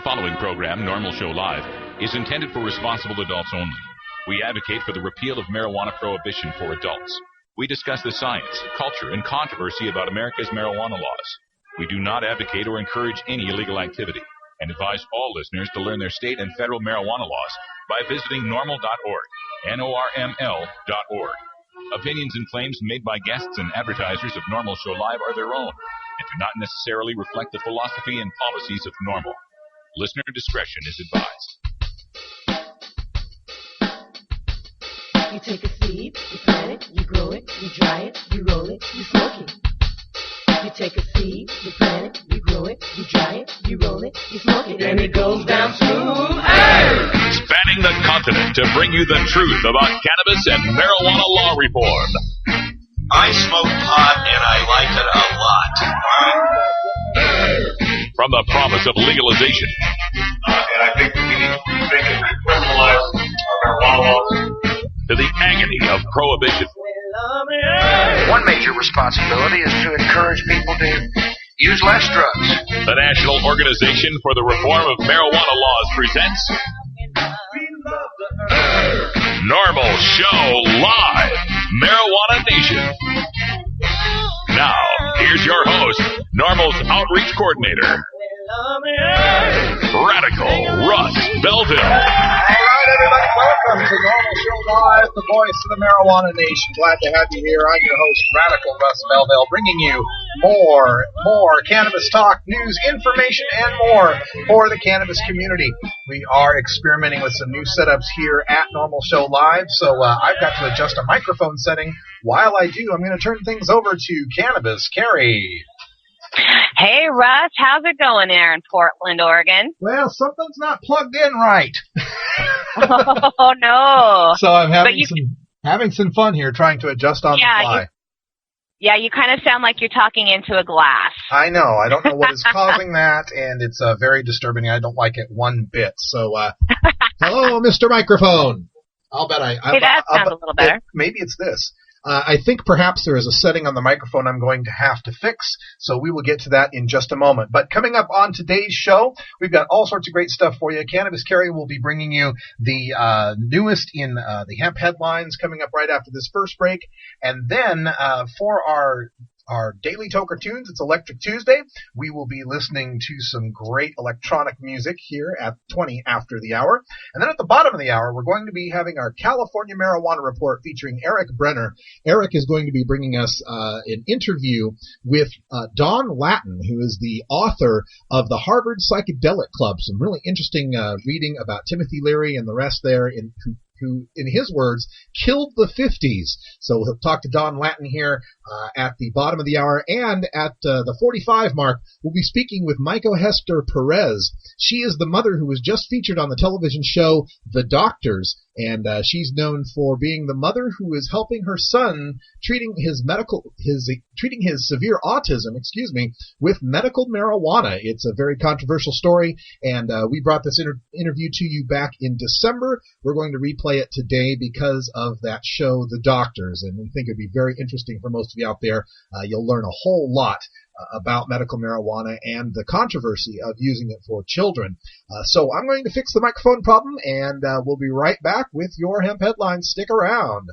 The following program, Normal Show Live, is intended for responsible adults only. We advocate for the repeal of marijuana prohibition for adults. We discuss the science, culture, and controversy about America's marijuana laws. We do not advocate or encourage any illegal activity and advise all listeners to learn their state and federal marijuana laws by visiting NORML.org, NORML.org. Opinions and claims made by guests and advertisers of Normal Show Live are their own and do not necessarily reflect the philosophy and policies of Normal. Listener discretion is advised. You take a seed, you plant it, you grow it, you dry it, you roll it, you smoke it. You take a seed, you plant it, you grow it, you dry it, you roll it, you smoke it, and it goes down smooth. Hey! Spanning the continent to bring you the truth about cannabis and marijuana law reform. I smoke pot and I like it a lot. From the promise of legalization. And I think we need to think and criminalize marijuana laws. To the agony of prohibition. One major responsibility is to encourage people to use less drugs. The National Organization for the Reform of Marijuana Laws presents Normal Show Live, Marijuana Nation. Now, here's your host, Normal's Outreach Coordinator, Radical Russ Belville. All right, everybody, welcome to Normal Show Live, the voice of the Marijuana Nation. Glad to have you here. I'm your host, Radical Russ Belville, bringing you more cannabis talk, news, information, and more for the cannabis community. We are experimenting with some new setups here at Normal Show Live, so I've got to adjust a microphone setting. While I do, I'm going to turn things over to Cannabis Carrie. Hey, Russ, how's it going there in Portland, Oregon? Well, something's not plugged in right. Oh, no. So I'm having some fun here trying to adjust on the fly. You kind of sound like you're talking into a glass. I know. I don't know what is causing that, and it's very disturbing. I don't like it one bit. So, hello, Mr. Microphone. I'll bet that sounds a little better. Maybe it's this. I think perhaps there is a setting on the microphone I'm going to have to fix, so we will get to that in just a moment. But coming up on today's show, we've got all sorts of great stuff for you. Cannabis Carrie will be bringing you the newest in the hemp headlines coming up right after this first break. And then for our Daily Toker Tunes, it's Electric Tuesday. We will be listening to some great electronic music here at 20 after the hour. And then at the bottom of the hour, we're going to be having our California Marijuana Report featuring Eric Brenner. Eric is going to be bringing us an interview with Don Lattin, who is the author of the Harvard Psychedelic Club. Some really interesting reading about Timothy Leary and the rest there who, in his words, killed the 50s. So we'll talk to Don Lattin here at the bottom of the hour. And at the 45 mark, we'll be speaking with Maiko Hester Perez. She is the mother who was just featured on the television show The Doctors. And she's known for being the mother who is helping her son treating his severe autism, with medical marijuana. It's a very controversial story, and we brought this interview to you back in December. We're going to replay it today because of that show, The Doctors, and we think it'd be very interesting for most of you out there. You'll learn a whole lot about medical marijuana and the controversy of using it for children. So I'm going to fix the microphone problem, and we'll be right back with your hemp headlines. Stick around.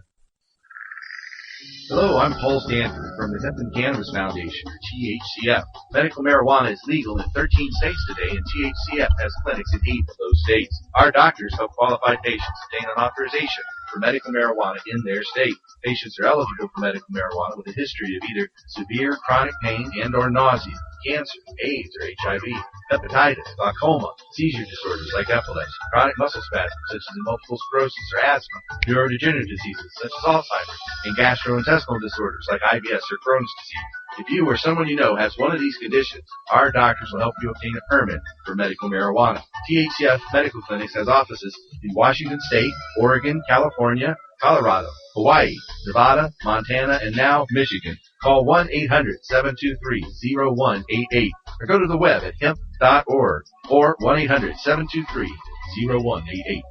Hello, I'm Paul Stanford from the Hemp and Cannabis Foundation, or THCF. Medical marijuana is legal in 13 states today, and THCF has clinics in 8 of those states. Our doctors help qualified patients obtain an authorization for medical marijuana in their state. Patients are eligible for medical marijuana with a history of either severe chronic pain and or nausea, cancer, AIDS or HIV, hepatitis, glaucoma, seizure disorders like epilepsy, chronic muscle spasms such as multiple sclerosis or asthma, neurodegenerative diseases such as Alzheimer's, and gastrointestinal disorders like IBS or Crohn's disease. If you or someone you know has one of these conditions, our doctors will help you obtain a permit for medical marijuana. THCF Medical Clinics has offices in Washington State, Oregon, California, Colorado, Hawaii, Nevada, Montana, and now Michigan. Call 1-800-723-0188 or go to the web at hemp.org or 1-800-723-0188.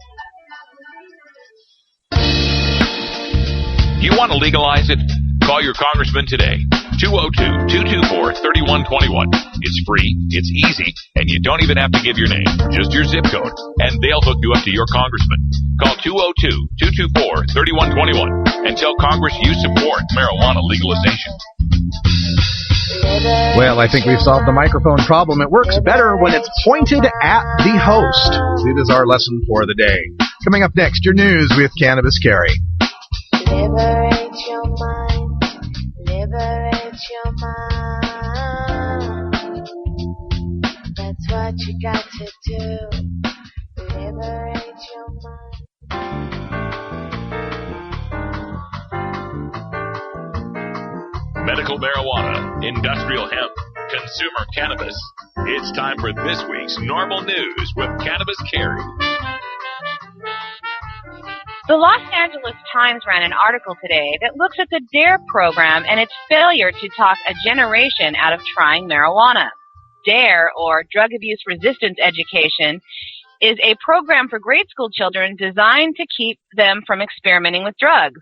You want to legalize it? Call your congressman today. 202-224-3121. It's free, it's easy, and you don't even have to give your name, just your zip code, and they'll hook you up to your congressman. Call 202-224-3121 and tell Congress you support marijuana legalization. Well, I think we've solved the microphone problem. It works better when it's pointed at the host. It is our lesson for the day. Coming up next, your news with Cannabis Carry. Liberate your mind. Liberate your mind. That's what you got to do. Liberate your mind. Medical marijuana, industrial hemp, consumer cannabis. It's time for this week's Normal News with Cannabis Carry. The Los Angeles Times ran an article today that looks at the DARE program and its failure to talk a generation out of trying marijuana. DARE, or Drug Abuse Resistance Education, is a program for grade school children designed to keep them from experimenting with drugs.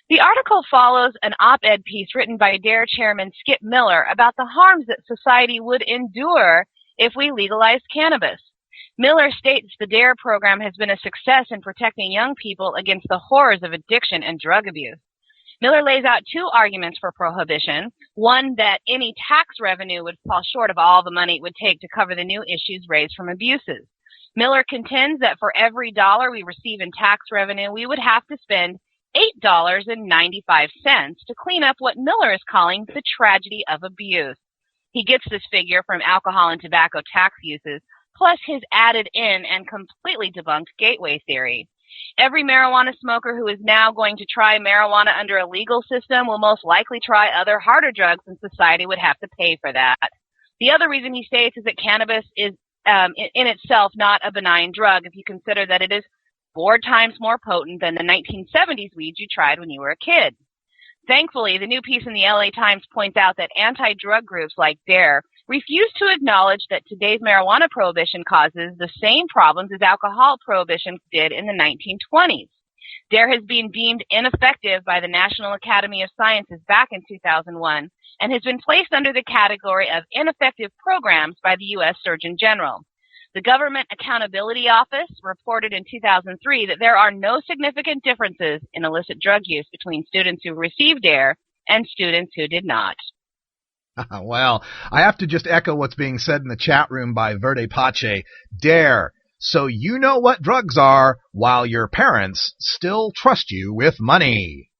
The article follows an op-ed piece written by DARE chairman Skip Miller about the harms that society would endure if we legalized cannabis. Miller states the DARE program has been a success in protecting young people against the horrors of addiction and drug abuse. Miller lays out two arguments for prohibition. One, that any tax revenue would fall short of all the money it would take to cover the new issues raised from abuses. Miller contends that for every dollar we receive in tax revenue, we would have to spend $8.95 to clean up what Miller is calling the tragedy of abuse. He gets this figure from alcohol and tobacco tax uses, plus his added in and completely debunked gateway theory. Every marijuana smoker who is now going to try marijuana under a legal system will most likely try other harder drugs, and society would have to pay for that. The other reason he states is that cannabis is in itself not a benign drug if you consider that it is 4 times more potent than the 1970s weeds you tried when you were a kid. Thankfully, the new piece in the LA Times points out that anti-drug groups like DARE refuse to acknowledge that today's marijuana prohibition causes the same problems as alcohol prohibition did in the 1920s. DARE has been deemed ineffective by the National Academy of Sciences back in 2001 and has been placed under the category of ineffective programs by the U.S. Surgeon General. The Government Accountability Office reported in 2003 that there are no significant differences in illicit drug use between students who received DARE and students who did not. Well, I have to just echo what's being said in the chat room by Verde Pache. DARE, so you know what drugs are while your parents still trust you with money.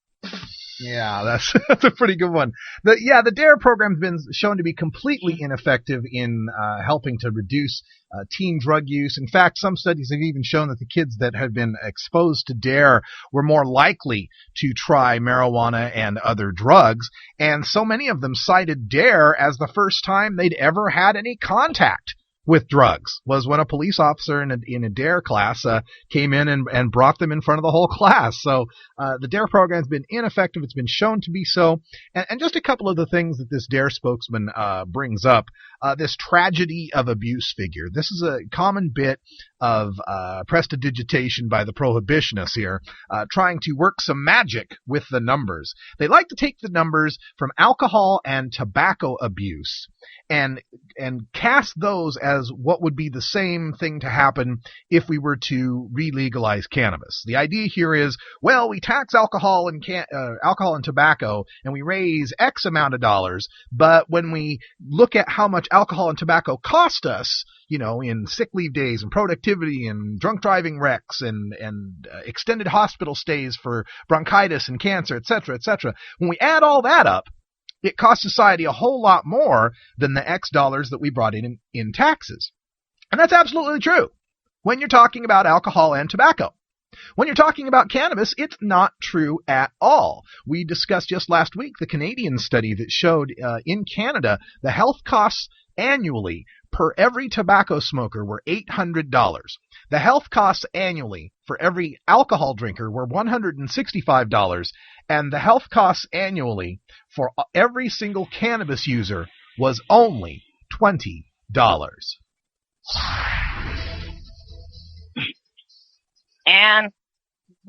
Yeah, that's a pretty good one. The DARE program's been shown to be completely ineffective in helping to reduce teen drug use. In fact, some studies have even shown that the kids that had been exposed to DARE were more likely to try marijuana and other drugs, and so many of them cited DARE as the first time they'd ever had any contact with drugs, was when a police officer in a DARE class came in and brought them in front of the whole class. So the DARE program has been ineffective. It's been shown to be so. And just a couple of the things that this DARE spokesman brings up, this tragedy of abuse figure. This is a common bit of prestidigitation by the prohibitionists here, trying to work some magic with the numbers. They like to take the numbers from alcohol and tobacco abuse and cast those as what would be the same thing to happen if we were to re-legalize cannabis. The idea here is, well, we tax alcohol and tobacco and we raise X amount of dollars, but when we look at how much alcohol and tobacco cost us, in sick leave days and productivity and drunk driving wrecks and extended hospital stays for bronchitis and cancer, etc., when we add all that up, it costs society a whole lot more than the X dollars that we brought in taxes. And that's absolutely true when you're talking about alcohol and tobacco. When you're talking about cannabis, it's not true at all. We discussed just last week the Canadian study that showed in Canada the health costs annually per every tobacco smoker were $800. The health costs annually for every alcohol drinker were $165, and the health costs annually for every single cannabis user was only $20. And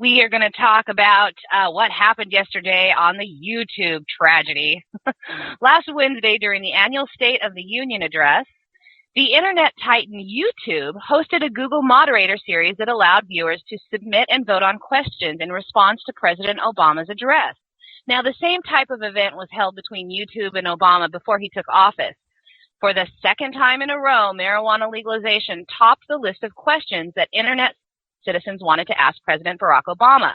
We are going to talk about what happened yesterday on the YouTube tragedy. Last Wednesday, during the annual State of the Union address, the internet titan YouTube hosted a Google moderator series that allowed viewers to submit and vote on questions in response to President Obama's address. Now, the same type of event was held between YouTube and Obama before he took office. For the second time in a row, marijuana legalization topped the list of questions that internet citizens wanted to ask President Barack Obama.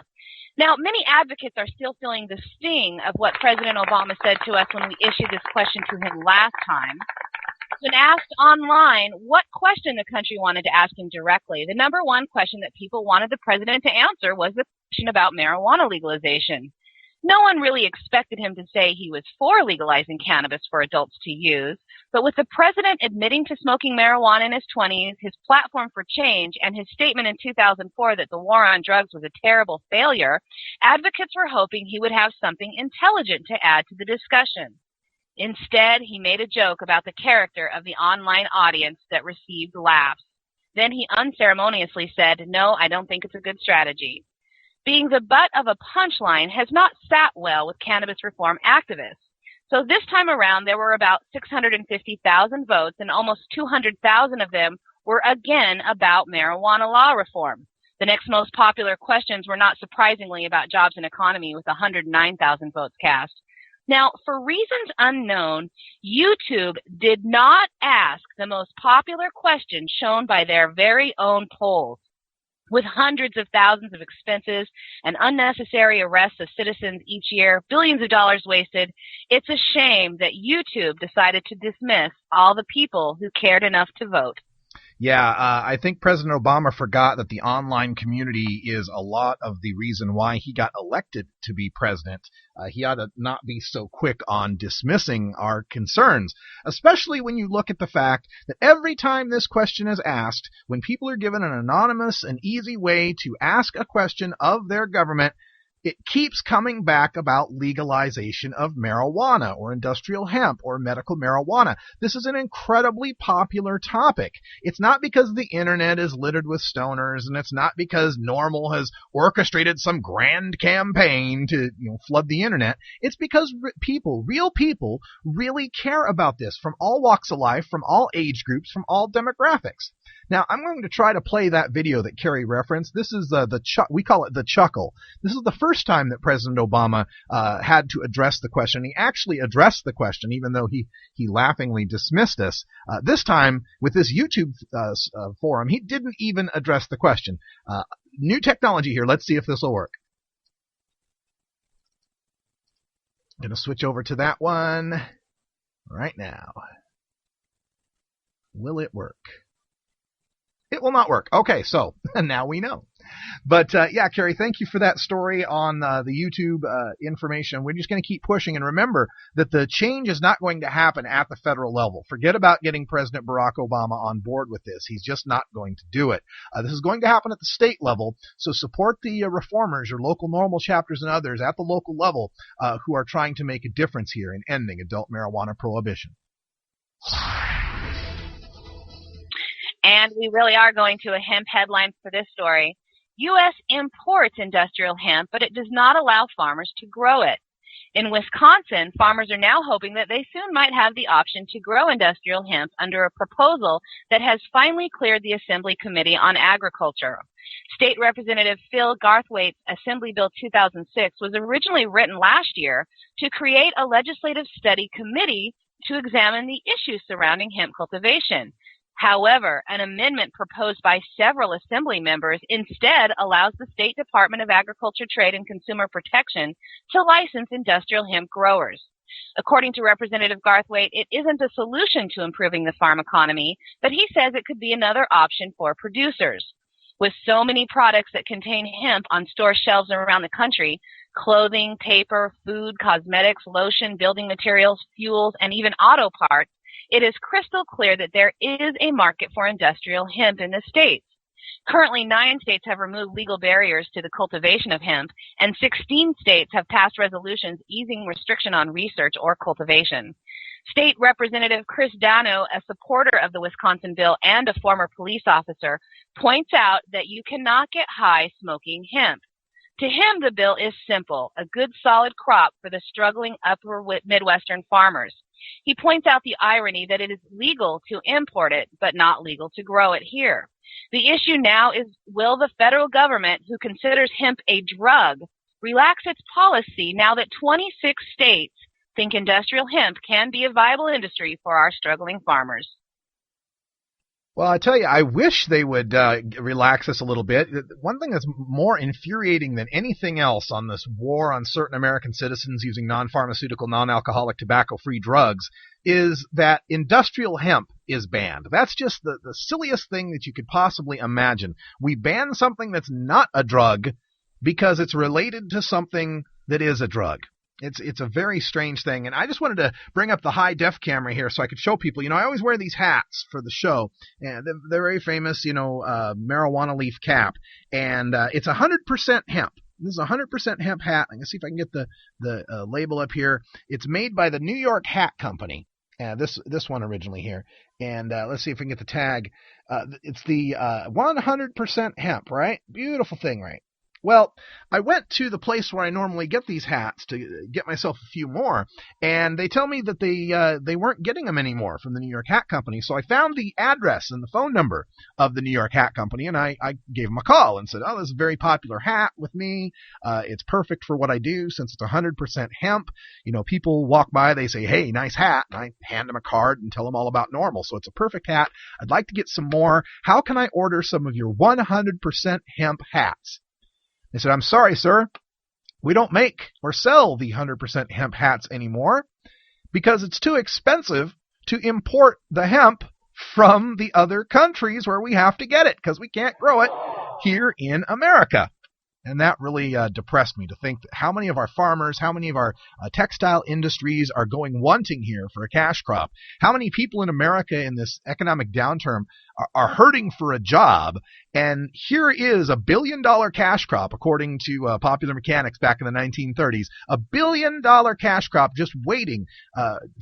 Now, many advocates are still feeling the sting of what President Obama said to us when we issued this question to him last time. When asked online what question the country wanted to ask him directly, the number one question that people wanted the president to answer was the question about marijuana legalization. No one really expected him to say he was for legalizing cannabis for adults to use, but with the president admitting to smoking marijuana in his 20s, his platform for change, and his statement in 2004 that the war on drugs was a terrible failure, advocates were hoping he would have something intelligent to add to the discussion. Instead, he made a joke about the character of the online audience that received laughs. Then he unceremoniously said, "No, I don't think it's a good strategy." Being the butt of a punchline has not sat well with cannabis reform activists. So this time around, there were about 650,000 votes, and almost 200,000 of them were again about marijuana law reform. The next most popular questions were not surprisingly about jobs and economy, with 109,000 votes cast. Now, for reasons unknown, YouTube did not ask the most popular question shown by their very own polls. With hundreds of thousands of expenses and unnecessary arrests of citizens each year, billions of dollars wasted, it's a shame that YouTube decided to dismiss all the people who cared enough to vote. Yeah, I think President Obama forgot that the online community is a lot of the reason why he got elected to be president. He ought to not be so quick on dismissing our concerns, especially when you look at the fact that every time this question is asked, when people are given an anonymous and easy way to ask a question of their government, it keeps coming back about legalization of marijuana or industrial hemp or medical marijuana. This is an incredibly popular topic. It's not because the internet is littered with stoners, and it's not because NORML has orchestrated some grand campaign to flood the internet. It's because real people, really care about this from all walks of life, from all age groups, from all demographics. Now, I'm going to try to play that video that Carrie referenced. This is we call it the chuckle. This is the first time that President Obama had to address the question. He actually addressed the question, even though he laughingly dismissed us. This time, with this YouTube forum, he didn't even address the question. New technology here. Let's see if this will work. I'm going to switch over to that one right now. Will it work? It will not work. Okay, so now we know. But yeah, Carrie, thank you for that story on the YouTube information. We're just going to keep pushing. And remember that the change is not going to happen at the federal level. Forget about getting President Barack Obama on board with this. He's just not going to do it. This is going to happen at the state level. So support the reformers, your local NORML chapters and others at the local level who are trying to make a difference here in ending adult marijuana prohibition. And we really are going to a hemp headline for this story. U.S. imports industrial hemp, but it does not allow farmers to grow it. In Wisconsin, farmers are now hoping that they soon might have the option to grow industrial hemp under a proposal that has finally cleared the Assembly Committee on Agriculture. State Representative Phil Garthwaite's Assembly Bill 2006 was originally written last year to create a legislative study committee to examine the issues surrounding hemp cultivation. However, an amendment proposed by several Assembly members instead allows the State Department of Agriculture, Trade, and Consumer Protection to license industrial hemp growers. According to Representative Garthwaite, it isn't a solution to improving the farm economy, but he says it could be another option for producers. With so many products that contain hemp on store shelves around the country, clothing, paper, food, cosmetics, lotion, building materials, fuels, and even auto parts, it is crystal clear that there is a market for industrial hemp in the states. Currently, 9 states have removed legal barriers to the cultivation of hemp, and 16 states have passed resolutions easing restriction on research or cultivation. State Representative Chris Dano, a supporter of the Wisconsin bill and a former police officer, points out that you cannot get high smoking hemp. To him, the bill is simple, a good solid crop for the struggling upper Midwestern farmers. He points out the irony that it is legal to import it, but not legal to grow it here. The issue now is, will the federal government, who considers hemp a drug, relax its policy now that 26 states think industrial hemp can be a viable industry for our struggling farmers? Well, I tell you, I wish they would relax us a little bit. One thing that's more infuriating than anything else on this war on certain American citizens using non-pharmaceutical, non-alcoholic, tobacco-free drugs is that industrial hemp is banned. That's just the silliest thing that you could possibly imagine. We ban something that's not a drug because it's related to something that is a drug. It's a very strange thing, and I just wanted to bring up the high-def camera here so I could show people. I always wear these hats for the show, and they're very famous, marijuana leaf cap, and it's 100% hemp. This is a 100% hemp hat. I'm going to see if I can get the label up here. It's made by the New York Hat Company. This one originally here, and let's see if we can get the tag. It's the 100% hemp, right? Beautiful thing, right? Well, I went to the place where I normally get these hats to get myself a few more, and they tell me that they weren't getting them anymore from the New York Hat Company. So I found the address and the phone number of the New York Hat Company, and I gave them a call and said, "Oh, this is a very popular hat with me. It's perfect for what I do since it's 100% hemp. People walk by, they say, 'Hey, nice hat,' and I hand them a card and tell them all about NORML. So it's a perfect hat. I'd like to get some more. How can I order some of your 100% hemp hats?" They said, "I'm sorry, sir. We don't make or sell the 100% hemp hats anymore because it's too expensive to import the hemp from the other countries where we have to get it because we can't grow it here in America." And that really depressed me to think that how many of our farmers, how many of our textile industries are going wanting here for a cash crop. How many people in America in this economic downturn are hurting for a job. And here is $1 billion cash crop, according to Popular Mechanics back in the 1930s. $1 billion cash crop just waiting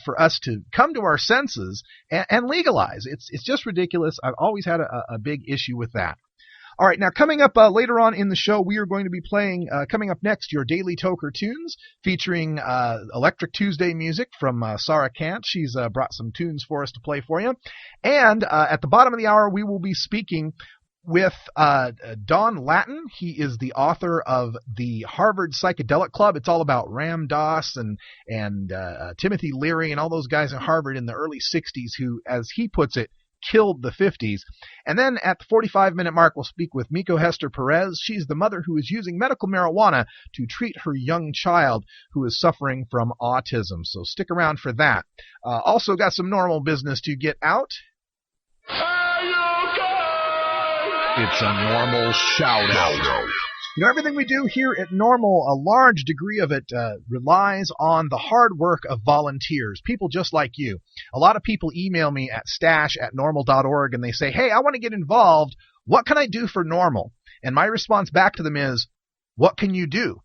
for us to come to our senses and legalize. It's just ridiculous. I've always had a big issue with that. All right, now coming up later on in the show, we are going to be playing, coming up next, your Daily Toker Tunes, featuring Electric Tuesday music from Sarah Kant. She's brought some tunes for us to play for you. And at the bottom of the hour, we will be speaking with Don Lattin. He is the author of the Harvard Psychedelic Club. It's all about Ram Dass and Timothy Leary and all those guys at Harvard in the early 60s who, as he puts it, killed the 50s. And then at the 45-minute mark, we'll speak with Miko Hester Perez. She's the mother who is using medical marijuana to treat her young child who is suffering from autism. So stick around for that. Also got some normal business to get out. It's a normal shout-out. Everything we do here at NORML, a large degree of it relies on the hard work of volunteers, people just like you. A lot of people email me at stash@norml.org and they say, "Hey, I want to get involved. What can I do for NORML?" And my response back to them is, what can you do?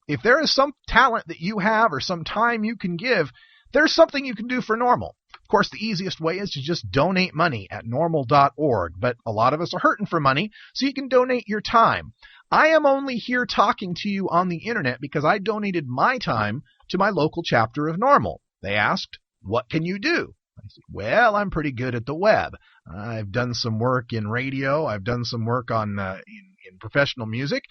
If there is some talent that you have or some time you can give, there's something you can do for NORML. Of course, the easiest way is to just donate money at norml.org, but a lot of us are hurting for money, so you can donate your time. I am only here talking to you on the internet because I donated my time to my local chapter of NORML. They asked, "What can you do?" I said, "Well, I'm pretty good at the web. I've done some work in radio. I've done some work on in professional music.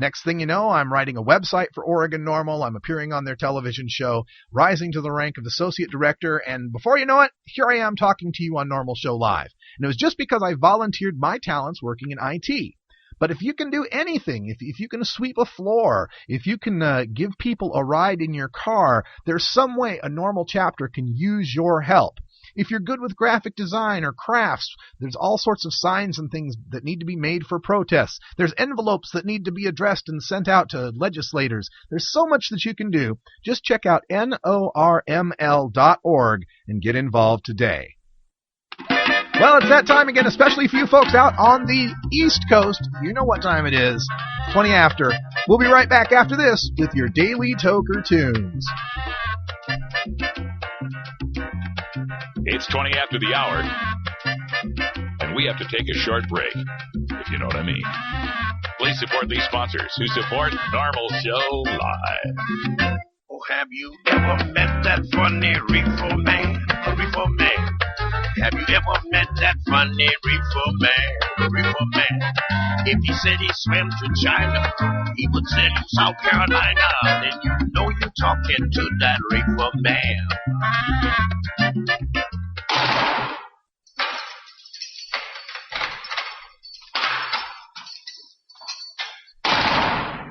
Next thing you know, I'm writing a website for Oregon NORML. I'm appearing on their television show, rising to the rank of associate director, and before you know it, here I am talking to you on NORML Show Live." And it was just because I volunteered my talents working in IT. But if you can do anything, if you can sweep a floor, if you can give people a ride in your car, there's some way a NORML chapter can use your help. If you're good with graphic design or crafts, there's all sorts of signs and things that need to be made for protests. There's envelopes that need to be addressed and sent out to legislators. There's so much that you can do. Just check out norml.org and get involved today. Well, it's that time again, especially for you folks out on the East Coast. You know what time it is. 20 after. We'll be right back after this with your Daily Toker Tunes. It's 20 after the hour, and we have to take a short break, if you know what I mean. Please Please support these sponsors who support Normal Show Live. Oh, have you ever met that funny reefer man? Reefer man. Have you ever met that funny reefer man? Reefer man. If he said he swam to China, he would tell you South Carolina. Then you know you're talking to that reefer man.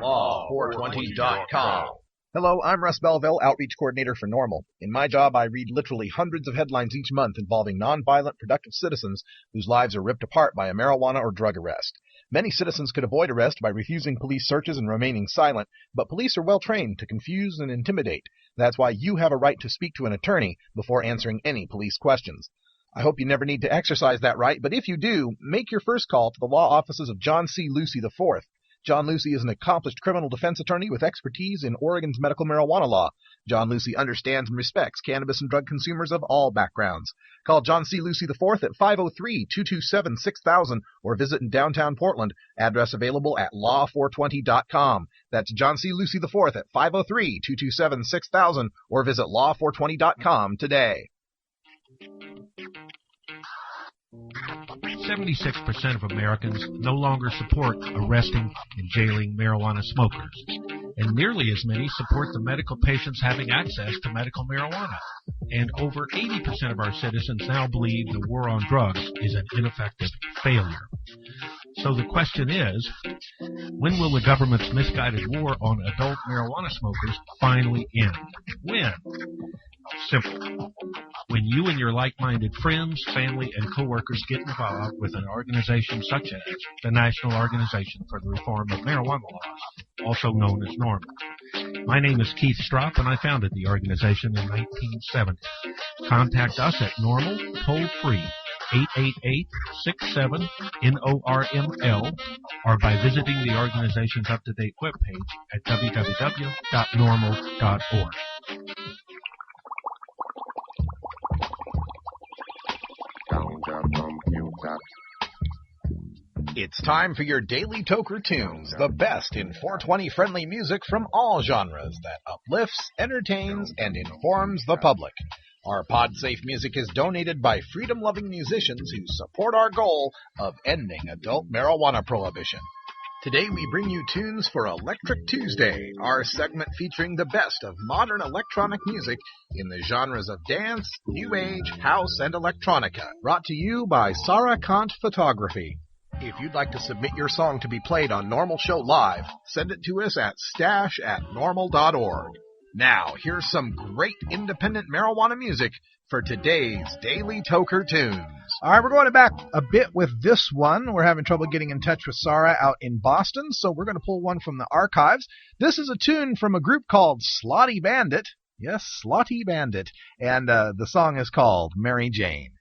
Law420.com. Hello, I'm Russ Belville, Outreach Coordinator for NORML. In my job, I read literally hundreds of headlines each month involving nonviolent, productive citizens whose lives are ripped apart by a marijuana or drug arrest. Many citizens could avoid arrest by refusing police searches and remaining silent, but police are well trained to confuse and intimidate. That's why you have a right to speak to an attorney before answering any police questions. I hope you never need to exercise that right, but if you do, make your first call to the law offices of John C. Lucy IV. John Lucy is an accomplished criminal defense attorney with expertise in Oregon's medical marijuana law. John Lucy understands and respects cannabis and drug consumers of all backgrounds. Call John C. Lucy IV at 503-227-6000 or visit in downtown Portland. Address available at law420.com. That's John C. Lucy IV at 503-227-6000 or visit law420.com today. 76% of Americans no longer support arresting and jailing marijuana smokers, and nearly as many support the medical patients having access to medical marijuana. And over 80% of our citizens now believe the war on drugs is an ineffective failure. So the question is, when will the government's misguided war on adult marijuana smokers finally end? When? Simple. When you and your like-minded friends, family, and coworkers get involved with an organization such as the National Organization for the Reform of Marijuana Laws, also known as NORML. My name is Keith Stropp, and I founded the organization in 1970. Contact us at NORML, toll-free, 888-67-NORML, or by visiting the organization's up-to-date webpage at www.norml.org. It's time for your Daily Toker Tunes, the best in 420-friendly music from all genres that uplifts, entertains, and informs the public. Our PodSafe music is donated by freedom-loving musicians who support our goal of ending adult marijuana prohibition. Today we bring you tunes for Electric Tuesday, our segment featuring the best of modern electronic music in the genres of dance, new age, house, and electronica. Brought to you by Sarah Kant Photography. If you'd like to submit your song to be played on Normal Show Live, send it to us at stash@normal.org. Now, here's some great independent marijuana music for today's Daily Toker Tunes. All right, we're going back a bit with this one. We're having trouble getting in touch with Sarah out in Boston, so we're going to pull one from the archives. This is a tune from a group called Slotty Bandit. Yes, Slotty Bandit. And the song is called Mary Jane.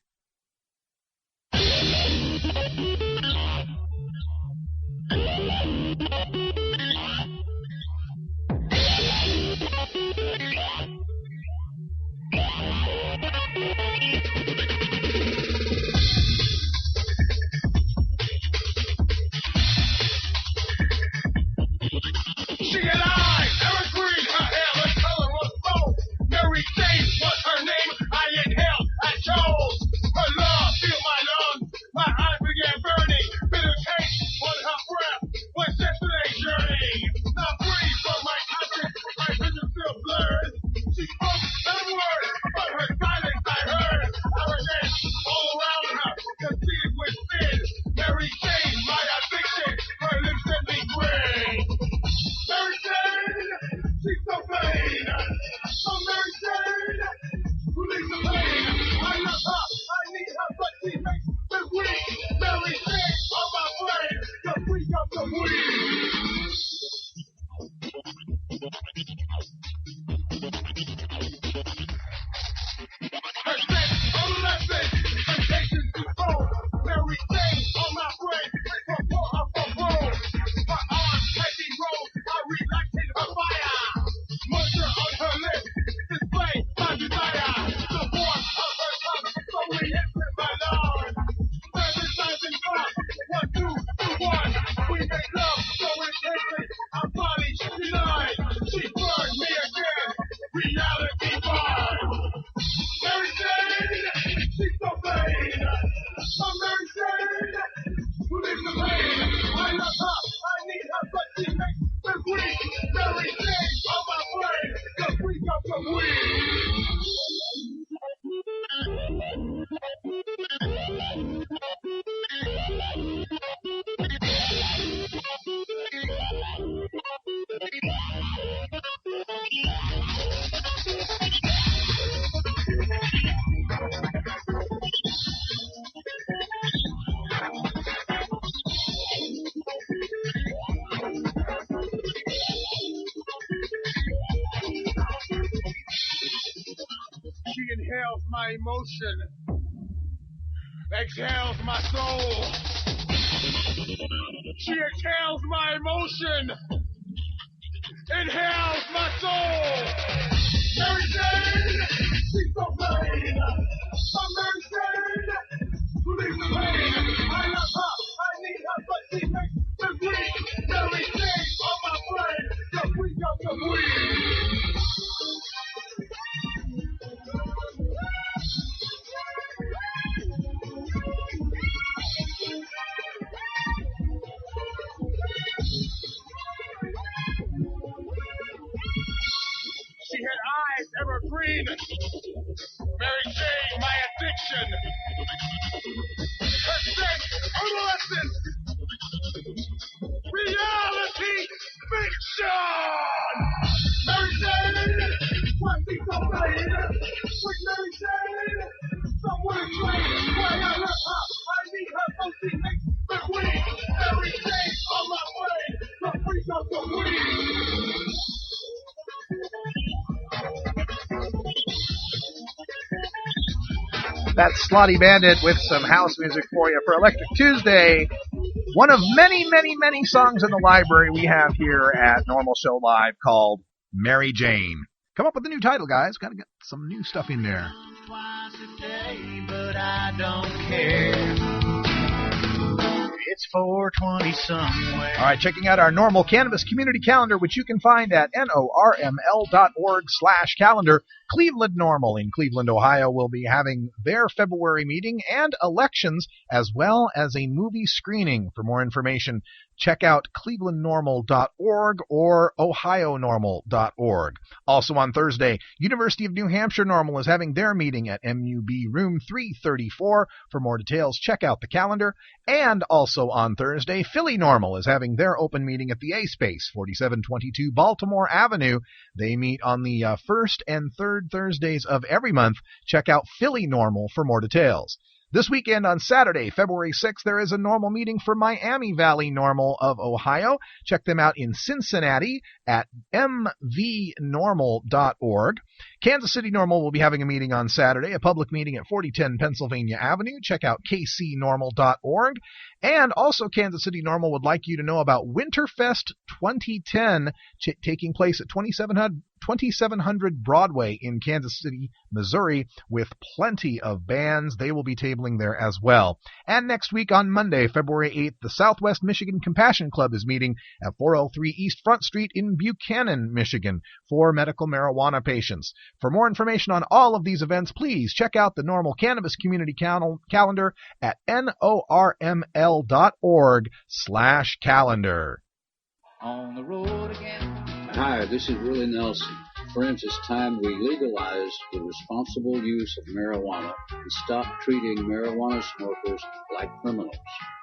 She and I, Eric Green, her hair, her color was gold. Mary Jane was her name. I inhaled, I chose. Her love filled my lungs. My eyes began burning. Bitter taste on her breath was yesterday's journey. Now free from my conscience, my vision still blurred. She spoke every word, but her silence I heard. Arrogance all around her, conceived with sin. Mary Jane, my addiction, her lips let me grin. Mary Jane, she's so vain. So Mary Jane, release the pain. I love her, I need her, but she makes me weak. Mary Jane, on my brain, the freak of the week. Her sex, adolescent, temptations to throw. Mary Jane, on my brain, before her for roll. Her arms taking roll, I relax in her fire. Moisture on her lips, display my desire. The force of her tongue, slowly enters my lungs. Present, nice and fun, 1, 2, 2, 1. We make love so inhales my emotion, exhales my soul. She exhales my emotion, inhales my soul. Mary Jane, she's so plain. I'm Mary Jane, who leaves the pain. I love her, I need her, but she makes me weak. Mary Jane on my brain, the freak of the week. She had eyes evergreen. Mary Jane, my addiction. Her sex, adolescence. Reality fiction. Mary Jane, why be so vain? With Mary Jane, somewhere train. Why I love her, I need her, so she makes me weak. Mary Jane on my brain, the freak of the week. That's Slotty Bandit with some house music for you for Electric Tuesday. One of many, many, many songs in the library we have here at Normal Show Live called Mary Jane. Come up with a new title, guys. Got to get some new stuff in there. Twice a day, but I don't care. It's 4:20 somewhere. All right, checking out our Normal Cannabis Community Calendar, which you can find at norml.org/calendar. Cleveland Normal in Cleveland, Ohio, will be having their February meeting and elections, as well as a movie screening. For more information, check out clevelandnormal.org or ohionormal.org. Also on Thursday, University of New Hampshire Normal is having their meeting at MUB Room 334. For more details, check out the calendar. And also on Thursday, Philly Normal is having their open meeting at the A Space, 4722 Baltimore Avenue. They meet on the first and third Thursdays of every month. Check out Philly Normal for more details. This weekend on Saturday, February 6th, there is a normal meeting for Miami Valley Normal of Ohio. Check them out in Cincinnati at mvnormal.org. Kansas City Normal will be having a meeting on Saturday, a public meeting at 4010 Pennsylvania Avenue. Check out kcnormal.org. And also Kansas City Normal would like you to know about Winterfest 2010 taking place at 2700 Broadway in Kansas City, Missouri, with plenty of bands. They will be tabling there as well. And next week on Monday, February 8th, the Southwest Michigan Compassion Club is meeting at 403 East Front Street in Buchanan, Michigan, for medical marijuana patients. For more information on all of these events, please check out the Normal Cannabis Community Calendar at norml.org/calendar. On the road again. Hi, this is Willie Nelson. Friends, it's time we legalize the responsible use of marijuana and stop treating marijuana smokers like criminals.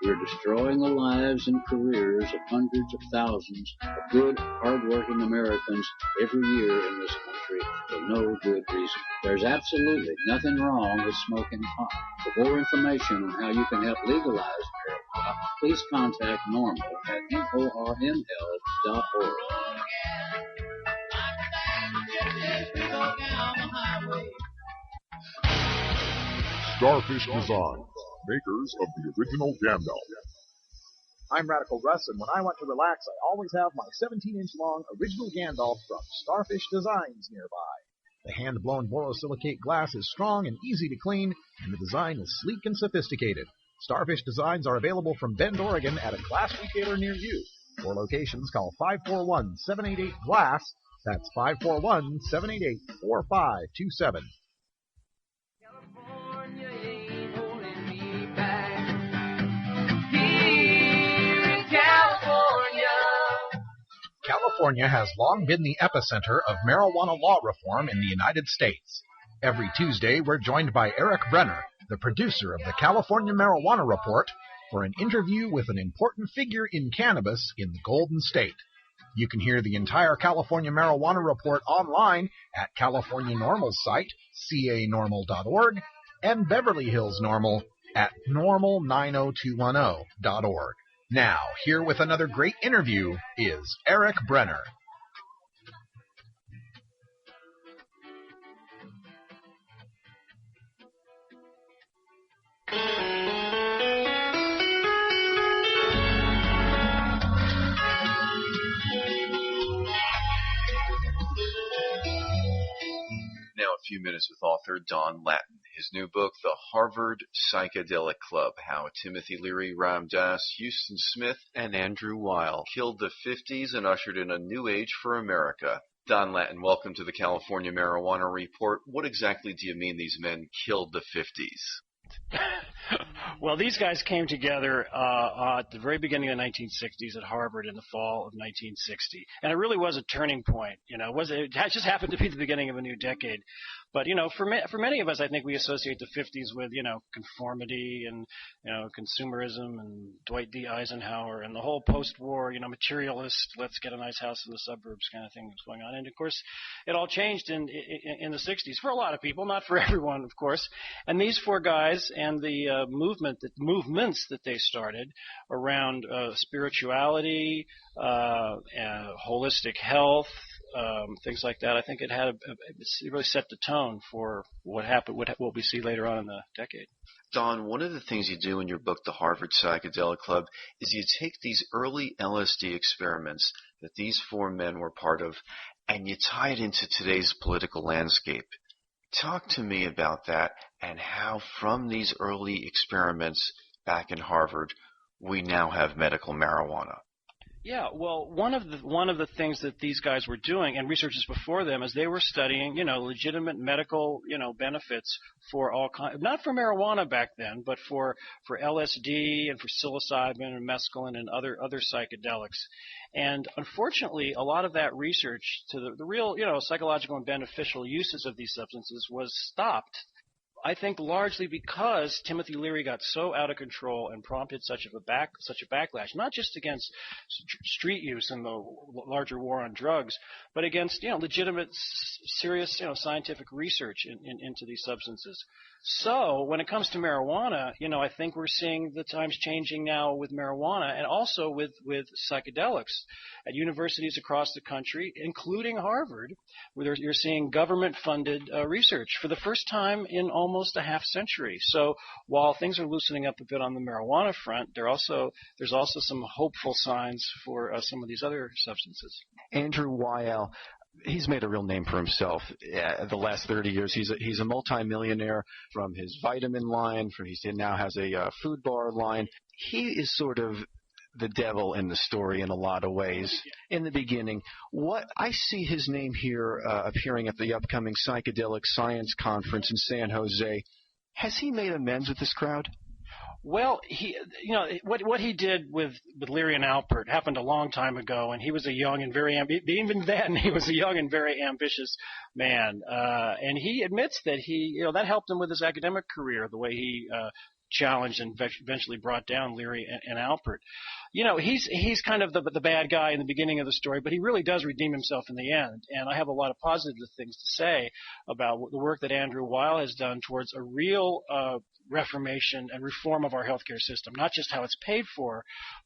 We're destroying the lives and careers of hundreds of thousands of good, hard-working Americans every year in this country for no good reason. There's absolutely nothing wrong with smoking pot. For more information on how you can help legalize marijuana, please contact NORML at norml.org. Starfish Designs, makers of the original Gandalf. I'm Radical Russ, and when I want to relax, I always have my 17-inch long original Gandalf from Starfish Designs nearby. The hand-blown borosilicate glass is strong and easy to clean, and the design is sleek and sophisticated. Starfish Designs are available from Bend, Oregon at a glass retailer near you. For locations, call 541-788-GLASS. That's 541-788-4527. California ain't holding me back. Here in California. California has long been the epicenter of marijuana law reform in the United States. Every Tuesday, we're joined by Eric Brenner, the producer of the California Marijuana Report, for an interview with an important figure in cannabis in the Golden State. You can hear the entire California Marijuana Report online at California Normal's site, canormal.org, and Beverly Hills Normal at normal90210.org. Now, here with another great interview is Eric Brenner. few minutes with author Don Lattin. His new book, The Harvard Psychedelic Club, How Timothy Leary, Ram Dass, Houston Smith, and Andrew Weil Killed the 50s and Ushered in a New Age for America. Don Lattin, welcome to the California Marijuana Report. What exactly do you mean these men killed the 50s? Well, these guys came together at the very beginning of the 1960s at Harvard in the fall of 1960, and it really was a turning point. It just happened to be the beginning of a new decade. But for many of us, I think we associate the 50s with conformity and consumerism and Dwight D. Eisenhower and the whole post-war materialist, let's get a nice house in the suburbs kind of thing that's going on. And of course, it all changed in the 60s for a lot of people, not for everyone, of course. And these four guys and the movements that they started around spirituality, holistic health, things like that. I think it really set the tone for what happened, what we see later on in the decade. Don, one of the things you do in your book, The Harvard Psychedelic Club, is you take these early LSD experiments that these four men were part of, and you tie it into today's political landscape. Talk to me about that and how from these early experiments back in Harvard, we now have medical marijuana. Yeah, well, one of the things that these guys were doing, and researchers before them, is they were studying, legitimate medical, benefits for all kinds, not for marijuana back then, but for LSD and for psilocybin and mescaline and other psychedelics. And unfortunately, a lot of that research to the real, psychological and beneficial uses of these substances was stopped. I think largely because Timothy Leary got so out of control and prompted such a backlash, not just against street use and the larger war on drugs, but against legitimate, serious scientific research into these substances. So when it comes to marijuana, I think we're seeing the times changing now with marijuana and also with psychedelics at universities across the country, including Harvard, where you're seeing government-funded research for the first time in almost a half century. So while things are loosening up a bit on the marijuana front, there's also some hopeful signs for some of these other substances. Andrew Weil, he's made a real name for himself the last 30 years. He's a multimillionaire from his vitamin line. He now has a food bar line. He is sort of the devil in the story in a lot of ways. In the beginning, what I see his name here appearing at the upcoming Psychedelic Science Conference in San Jose. Has he made amends with this crowd? Well, what he did with Leary and Alpert happened a long time ago, and he was a young and very even then he was a young and very ambitious man, and he admits that that helped him with his academic career, the way he challenged and eventually brought down Leary and Alpert. He's kind of the bad guy in the beginning of the story, but he really does redeem himself in the end. And I have a lot of positive things to say about the work that Andrew Weil has done towards a real reformation and reform of our healthcare system, not just how it's paid for,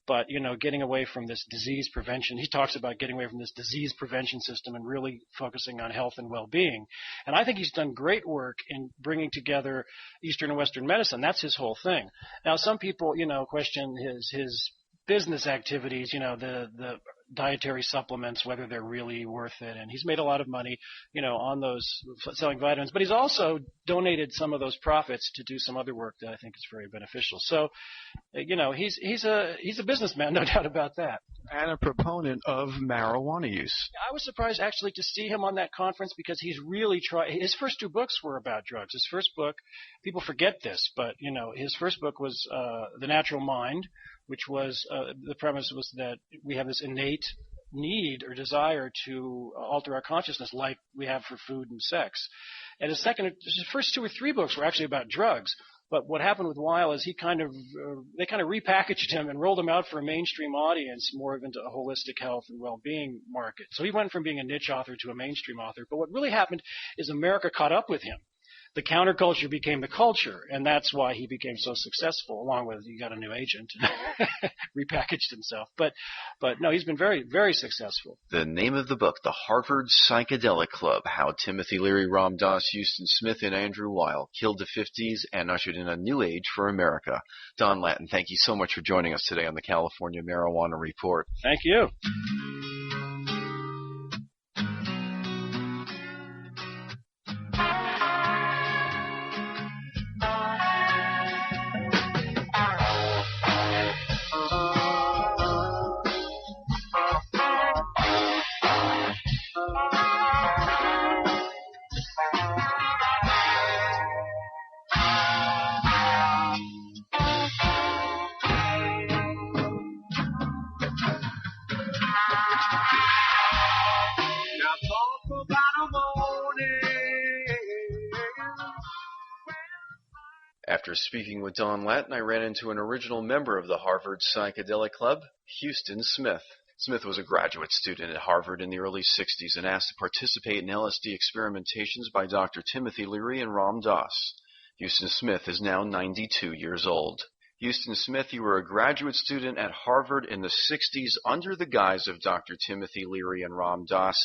but getting away from this disease prevention. He talks about getting away from this disease prevention system and really focusing on health and well-being. And I think he's done great work in bringing together Eastern and Western medicine. That's his whole thing. Now, some people, question his business activities, the dietary supplements, whether they're really worth it. And he's made a lot of money, on those selling vitamins. But he's also donated some of those profits to do some other work that I think is very beneficial. So, he's a businessman, no doubt about that. And a proponent of marijuana use. I was surprised actually to see him on that conference because he's really tried. His first two books were about drugs. His first book, people forget this, but his first book was The Natural Mind, which was the premise was that we have this innate need or desire to alter our consciousness like we have for food and sex. And his first two or three books were actually about drugs. But what happened with Weil is they kind of repackaged him and rolled him out for a mainstream audience, more of into a holistic health and well-being market. So he went from being a niche author to a mainstream author. But what really happened is America caught up with him. The counterculture became the culture, and that's why he became so successful, along with he got a new agent and repackaged himself. But no, he's been very, very successful. The name of the book, The Harvard Psychedelic Club, How Timothy Leary, Ram Dass, Houston Smith, and Andrew Weil Killed the 50s and Ushered in a New Age for America. Don Lattin, thank you so much for joining us today on the California Marijuana Report. Thank you. After speaking with Don Lattin, I ran into an original member of the Harvard Psychedelic Club, Houston Smith. Smith was a graduate student at Harvard in the early 60s and asked to participate in LSD experimentations by Dr. Timothy Leary and Ram Dass. Houston Smith is now 92 years old. Houston Smith, you were a graduate student at Harvard in the 60s under the guise of Dr. Timothy Leary and Ram Dass.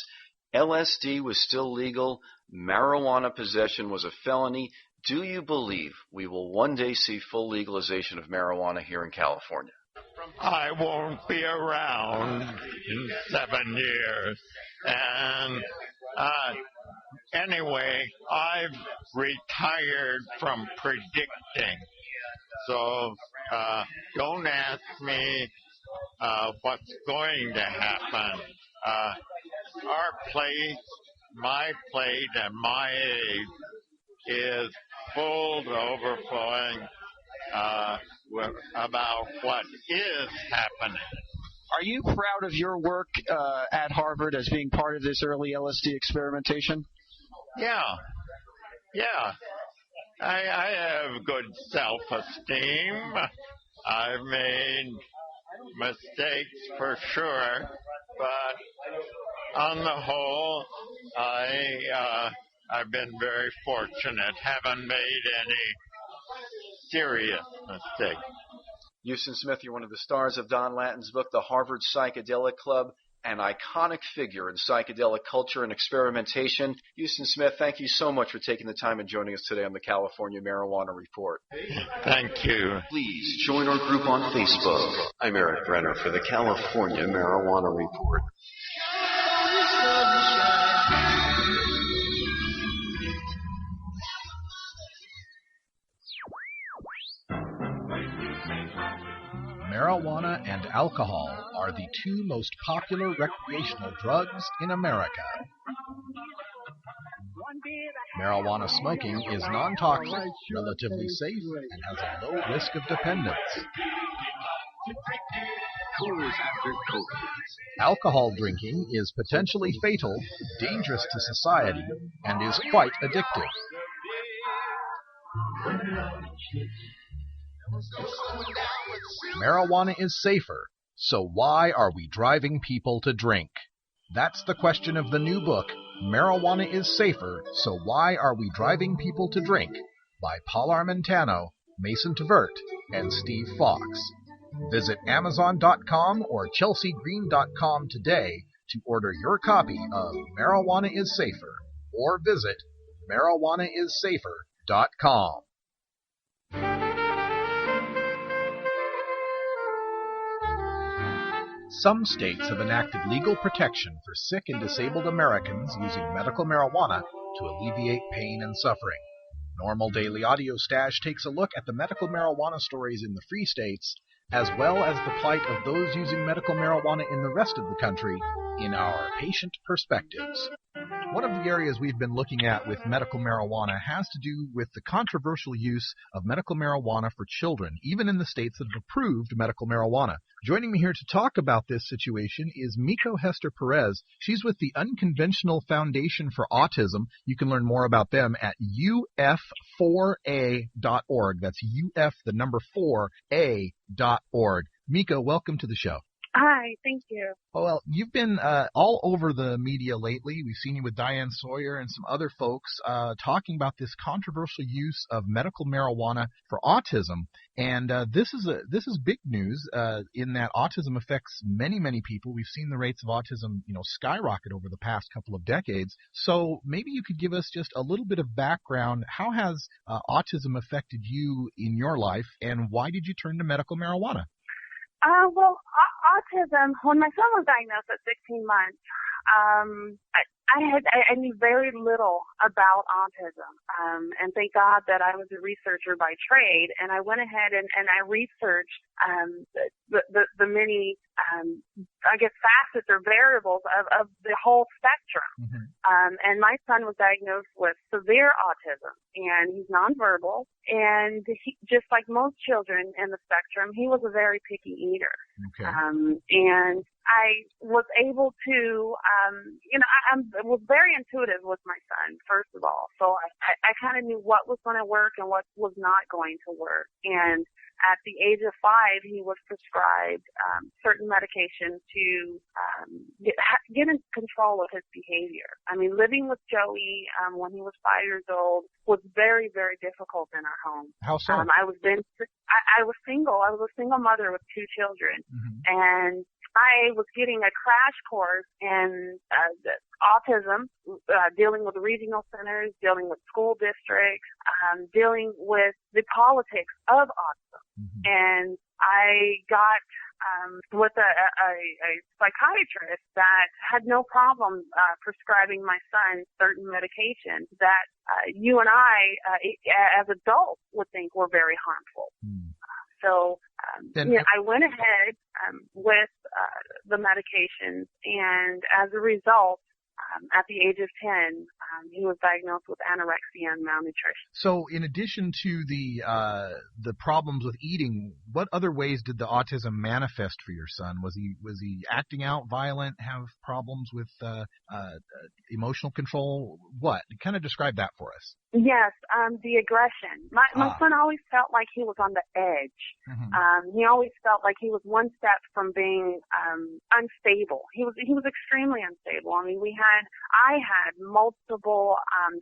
LSD was still legal. Marijuana possession was a felony. Do you believe we will one day see full legalization of marijuana here in California? I won't be around in 7 years. And anyway, I've retired from predicting. So don't ask me what's going to happen. Our plate, my plate, and my age is full to overflowing about what is happening. Are you proud of your work at Harvard as being part of this early LSD experimentation? Yeah. I have good self-esteem. I've made mistakes for sure, but on the whole, I've been very fortunate. Haven't made any serious mistakes. Houston Smith, you're one of the stars of Don Lattin's book, The Harvard Psychedelic Club, an iconic figure in psychedelic culture and experimentation. Houston Smith, thank you so much for taking the time and joining us today on the California Marijuana Report. Thank you. Please join our group on Facebook. I'm Eric Brenner for the California Marijuana Report. Marijuana and alcohol are the two most popular recreational drugs in America. Marijuana smoking is non-toxic, relatively safe, and has a low risk of dependence. Alcohol drinking is potentially fatal, dangerous to society, and is quite addictive. Marijuana is safer, so why are we driving people to drink? That's the question of the new book, Marijuana is Safer, So Why Are We Driving People to Drink? By Paul Armentano, Mason Tvert, and Steve Fox. Visit Amazon.com or ChelseaGreen.com today to order your copy of Marijuana is Safer, or visit MarijuanaIsSafer.com. Some states have enacted legal protection for sick and disabled Americans using medical marijuana to alleviate pain and suffering. NORML Daily Audio Stash takes a look at the medical marijuana stories in the free states, as well as the plight of those using medical marijuana in the rest of the country in our Patient Perspectives. One of the areas we've been looking at with medical marijuana has to do with the controversial use of medical marijuana for children, even in the states that have approved medical marijuana. Joining me here to talk about this situation is Miko Hester Perez. She's with the Unconventional Foundation for Autism. You can learn more about them at uf4a.org. That's uf, the number 4a.org. Miko, welcome to the show. Hi, thank you. Oh, well, you've been all over the media lately. We've seen you with Diane Sawyer and some other folks talking about this controversial use of medical marijuana for autism. And this is big news in that autism affects many, many people. We've seen the rates of autism, skyrocket over the past couple of decades. So maybe you could give us just a little bit of background. How has autism affected you in your life, and why did you turn to medical marijuana? Well, autism, when my son was diagnosed at 16 months, I knew very little about autism. And thank God that I was a researcher by trade, and I went ahead and I researched the many facets or variables of the whole spectrum. Mm-hmm. And my son was diagnosed with severe autism, and he's nonverbal, and he, just like most children in the spectrum, he was a very picky eater. Okay. And I was able to, I was very intuitive with my son, first of all. So I kind of knew what was going to work and what was not going to work. And at the age of 5, he was prescribed certain medication to get in control of his behavior. I mean, living with Joey when he was 5 years old was very, very difficult in our home. How so? I was single. I was a single mother with 2 children. And I was getting a crash course in autism, dealing with regional centers, dealing with school districts, dealing with the politics of autism. And I got with a psychiatrist that had no problem prescribing my son certain medications that you and I, as adults, would think were very harmful. So I went ahead with the medications, and as a result, at the age of 10, he was diagnosed with anorexia and malnutrition. So, in addition to the problems with eating, what other ways did the autism manifest for your son? Was he acting out, violent, have problems with emotional control? What? Kind of describe that for us. Yes, the aggression. My son always felt like he was on the edge. He always felt like he was one step from being unstable. He was extremely unstable. I mean, I had multiple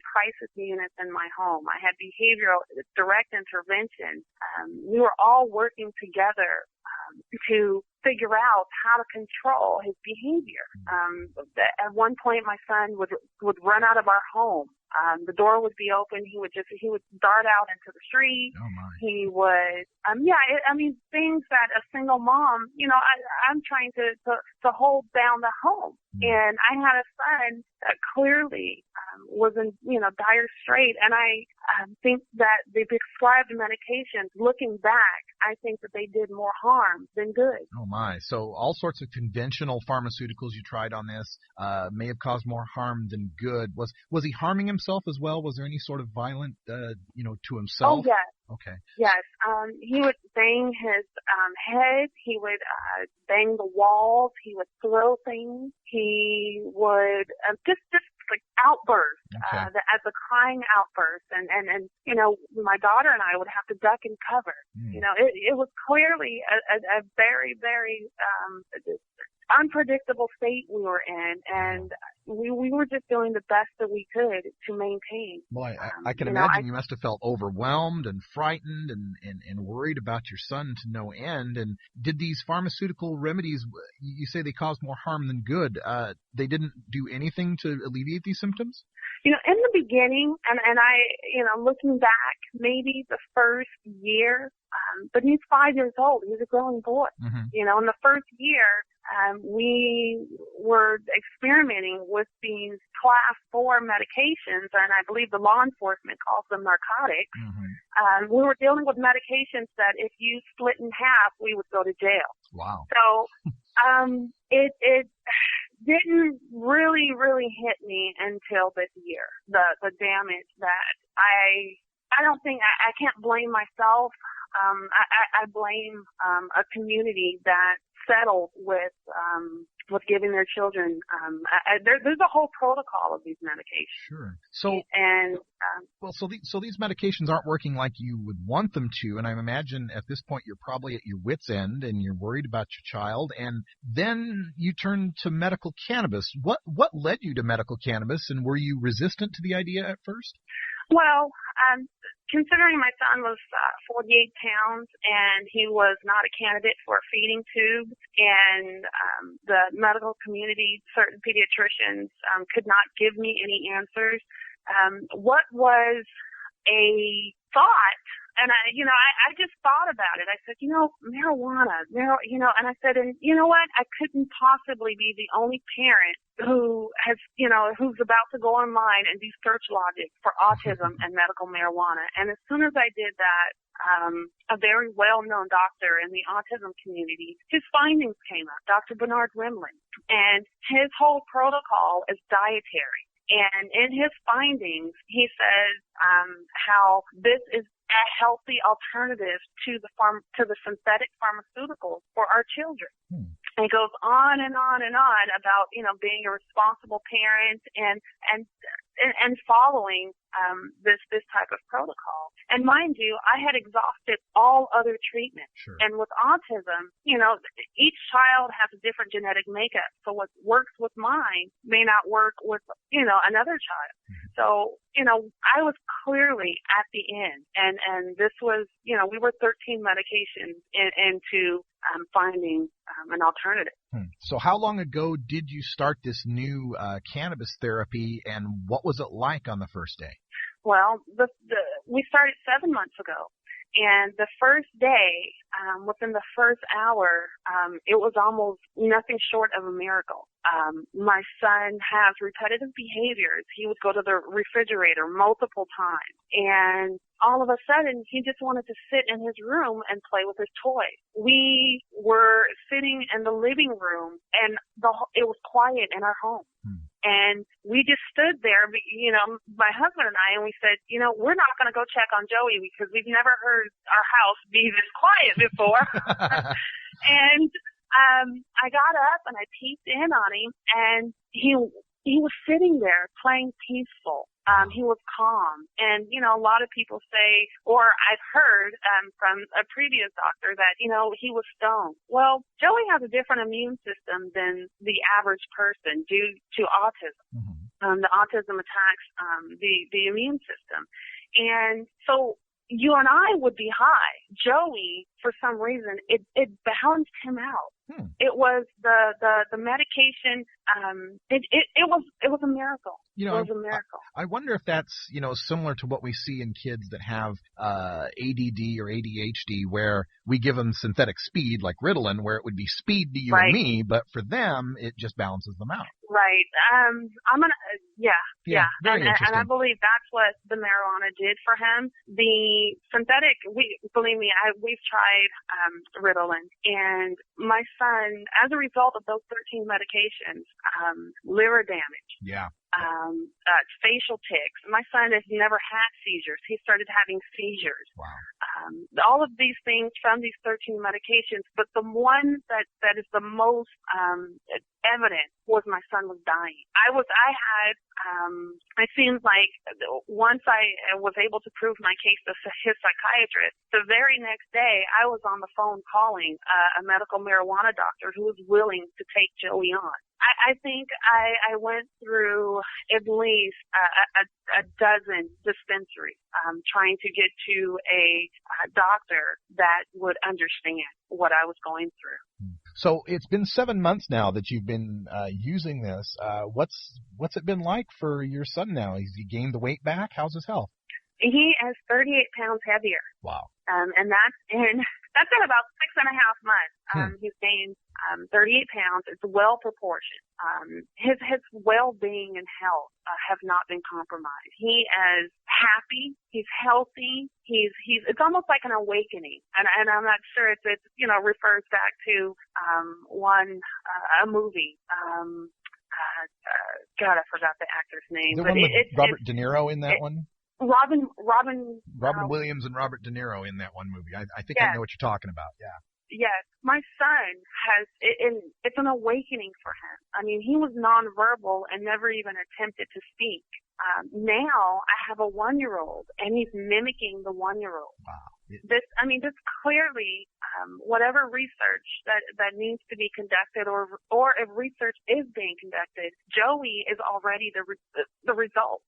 crisis units in my home. I had behavioral direct intervention. We were all working together to figure out how to control his behavior. At one point, my son would run out of our home. The door would be open. He would dart out into the street. Oh my. He would, things that a single mom, I'm trying to hold down the home. And I had a son that clearly was in, dire strait. And I think that the prescribed medications, looking back, I think that they did more harm than good. Oh my. So all sorts of conventional pharmaceuticals you tried on this may have caused more harm than good. Was he harming himself as well? Was there any sort of violent, to himself? Oh, yes. Okay. Yes. He would bang his head. He would bang the walls. He would throw things. He would just like outburst, as a crying outburst. And my daughter and I would have to duck and cover. It was clearly a very, very unpredictable state we were in, and we were just doing the best that we could to maintain. Boy, I can imagine you must have felt overwhelmed and frightened and worried about your son to no end. And did these pharmaceutical remedies, you say they caused more harm than good, they didn't do anything to alleviate these symptoms? In the beginning, and I, looking back, maybe the first year, but he's 5 years old. He's a growing boy. In the first year, we were experimenting with these class 4 medications, and I believe the law enforcement calls them narcotics. We were dealing with medications that if you split in half, we would go to jail. Wow. So, it didn't really hit me until this year. The damage that I don't think I can't blame myself. I blame a community that settled with giving their children. There's a whole protocol of these medications. Sure. So so these medications aren't working like you would want them to, and I imagine at this point you're probably at your wit's end and you're worried about your child, and then you turn to medical cannabis. What led you to medical cannabis, and were you resistant to the idea at first? Well, considering my son was 48 pounds and he was not a candidate for a feeding tube, and the medical community, certain pediatricians could not give me any answers, what was a thought, and I just thought about it. I said, marijuana, and I said, and you know what? I couldn't possibly be the only parent who has, who's about to go online and do search logic for autism and medical marijuana. And as soon as I did that, a very well-known doctor in the autism community, his findings came up, Dr. Bernard Rimland, and his whole protocol is dietary. And in his findings, he says how this is a healthy alternative to the synthetic pharmaceuticals for our children. And it goes on and on and on about, being a responsible parent and following this type of protocol. And mind you, I had exhausted all other treatments. Sure. And with autism, each child has a different genetic makeup. So what works with mine may not work with, another child. Mm-hmm. So, I was clearly at the end. And this was, we were 13 medications into finding an alternative. So how long ago did you start this new cannabis therapy, and what was it like on the first day? Well, we started 7 months ago. And the first day, within the first hour, it was almost nothing short of a miracle. My son has repetitive behaviors. He would go to the refrigerator multiple times. And all of a sudden, he just wanted to sit in his room and play with his toys. We were sitting in the living room, and it was quiet in our home. And we just stood there, my husband and I, and we said, we're not going to go check on Joey because we've never heard our house be this quiet before. And I got up and I peeked in on him, and he was sitting there playing peaceful. He was calm. And, a lot of people say, or I've heard from a previous doctor that, he was stoned. Well, Joey has a different immune system than the average person due to autism. Mm-hmm. The autism attacks the immune system. And so you and I would be high. Joey, for some reason, it balanced him out. It was the medication. It was a miracle. It was a miracle. I wonder if that's similar to what we see in kids that have ADD or ADHD, where we give them synthetic speed like Ritalin, where it would be speed to you Right. and me, but for them it just balances them out. Right. I'm gonna. Yeah. Very interesting. And I believe that's what the marijuana did for him. The synthetic. Believe me, we've tried Ritalin, and my son, as a result of those 13 medications, liver damage. Yeah. Facial tics. My son has never had seizures. He started having seizures. Wow. All of these things from these 13 medications, but the one that is the most evident was my son was dying. It seems like once I was able to prove my case to his psychiatrist, the very next day I was on the phone calling a medical marijuana doctor who was willing to take Joey on. I think I went through at least a dozen dispensaries trying to get to a doctor that would understand what I was going through. So it's been 7 months now that you've been using this. What's it been like for your son now? Has he gained the weight back? How's his health? He is 38 pounds heavier. Wow. And that's in about 6.5 months. He's gained 38 pounds. It's well proportioned. His well-being and health have not been compromised. He is happy. He's healthy. It's almost like an awakening. And I'm not sure if it refers back to a movie. God, I forgot the actor's name. Is there one with Robert De Niro in that one? Robin Williams and Robert De Niro in that one movie. I think Yes. I know what you're talking about. Yeah. Yes, my son has, it's an awakening for him. I mean, he was nonverbal and never even attempted to speak. Now I have a 1-year-old, and he's mimicking the 1-year-old. Wow. This clearly, whatever research that needs to be conducted, or if research is being conducted, Joey is already the result.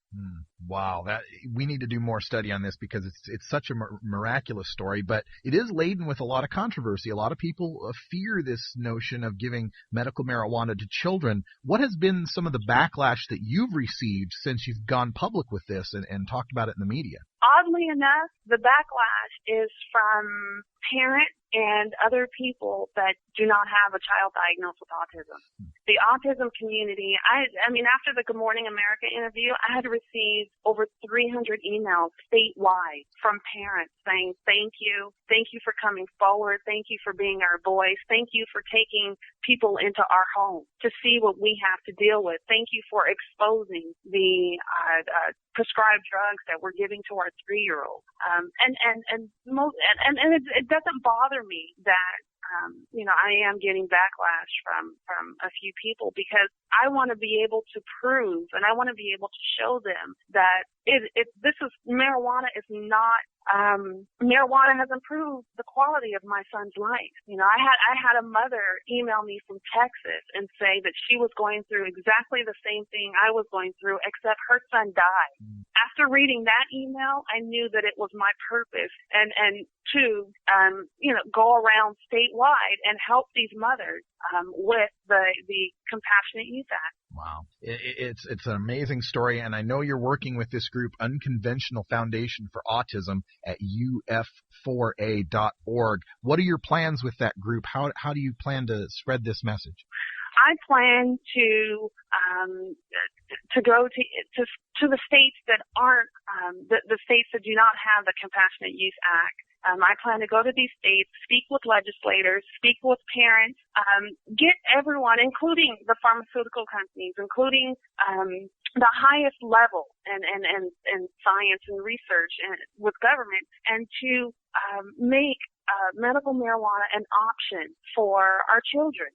Wow, we need to do more study on this because it's such a miraculous story, but it is laden with a lot of controversy. A lot of people fear this notion of giving medical marijuana to children. What has been some of the backlash that you've received since you've gone public with this and talked about it in the media? Oddly enough, the backlash is from parents and other people that do not have a child diagnosed with autism. The autism community, I mean, after the Good Morning America interview, I had received over 300 emails statewide from parents saying, thank you for coming forward, thank you for being our voice, thank you for taking people into our home to see what we have to deal with, thank you for exposing the prescribed drugs that we're giving to our 3-year-old. And it doesn't bother me that I am getting backlash from a few people because I want to be able to prove and I want to be able to show them that marijuana is not. Marijuana has improved the quality of my son's life. I had a mother email me from Texas and say that she was going through exactly the same thing I was going through, except her son died. After reading that email, I knew that it was my purpose and to go around statewide and help these mothers with the Compassionate Youth Act. Wow. It's an amazing story, and I know you're working with this group, Unconventional Foundation for Autism, at uf4a.org. What are your plans with that group? How do you plan to spread this message? I plan to go to the states that aren't the states that do not have the Compassionate Youth Act. I plan to go to these states, speak with legislators, speak with parents, get everyone, including the pharmaceutical companies, including the highest level in science and research and with government, and to make medical marijuana an option for our children.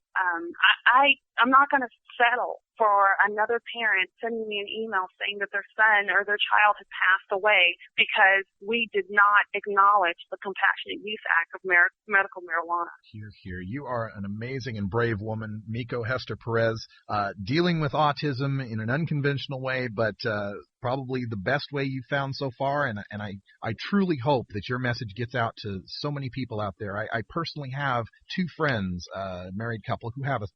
I'm not going to settle for another parent sending me an email saying that their son or their child has passed away because we did not acknowledge the Compassionate Use Act of medical marijuana. Here. You are an amazing and brave woman, Miko Hester Perez, dealing with autism in an unconventional way, but probably the best way you've found so far, and I truly hope that your message gets out to so many people out there. I personally have two friends, a married couple, who have a